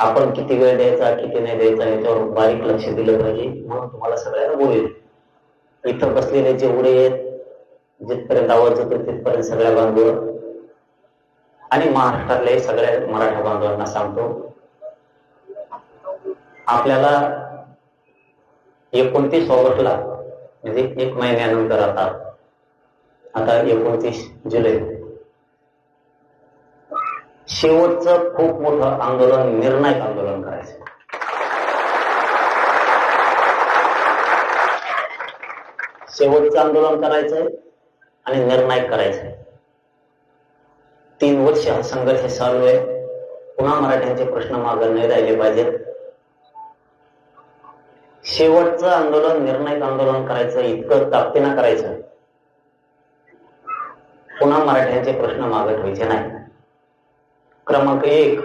आपण किती वेळ द्यायचा किती नाही द्यायचा याच्यावर बारीक लक्ष दिलं पाहिजे, म्हणून तुम्हाला सगळ्यांना बोलले. इथं बसलेले जेवढे आहेत, जिथपर्यंत आवाज होतो तिथपर्यंत सगळ्या बांधव आणि महाराष्ट्रातल्या सगळ्या मराठा बांधवांना सांगतो, आपल्याला 29 ऑगस्टला म्हणजे 1 महिन्यानंतर आता 29 जुलै शेवटचं खूप मोठं आंदोलन, निर्णायक आंदोलन करायचं. शेवटचं आंदोलन करायचंय आणि निर्णायक करायचंय. 3 वर्ष हा संघर्ष चालू आहे. पुन्हा मराठ्यांचे प्रश्न मागे नाही राहिले पाहिजेत. शेवटचं आंदोलन, निर्णायक आंदोलन करायचं, इतकं ताकदीनं करायचं, पुन्हा मराठ्यांचे प्रश्न मागे ठेवायचे नाही. क्रमांक 1,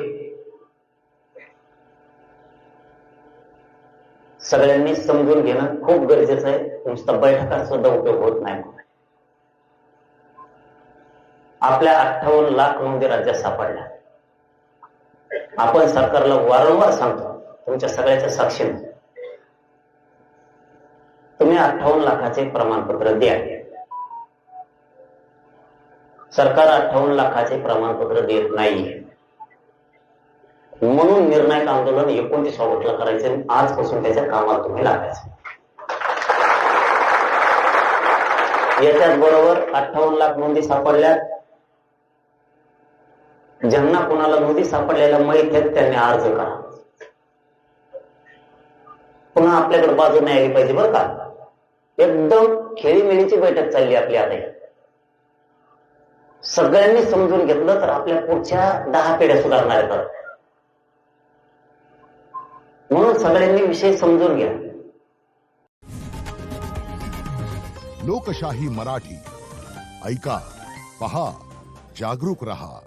सगळ्यांनी समजून घेणं खूप गरजेचं आहे. नुसतं बैठका सुद्धा उपयोग होत नाही. आपल्या 58 लाख नोंदी राज्यात सापडल्या. आपण सरकारला वारंवार सांगतो, तुमच्या सगळ्याच्या साक्षीने तुम्ही 58 लाखाचे प्रमाणपत्र द्या. सरकार 58 लाखाचे प्रमाणपत्र देत नाहीये, म्हणून निर्णायक आंदोलन 29 ऑगस्टला करायचे. आजपासून त्याच्या कामाला तुम्ही लागायचं. याच्याच बरोबर 58 लाख नोंदी सापडल्या. ज्यांना कुणाला नोंदी सापडलेल्या माहित आहेत त्यांनी अर्ज करा. पुन्हा आपल्याकडे बाजू नाही आली पाहिजे बरं का. एकदम खेळीमेळीची बैठक चालली आपली आता. सगळ्यांनी समजून घेतलं तर आपल्या पुढच्या 10 पिढ्या सुधारणार आहेत. म्हणून सगळ्यांनी विषय समजून घ्या. लोकशाही मराठी ऐका, पहा, जागरूक रहा.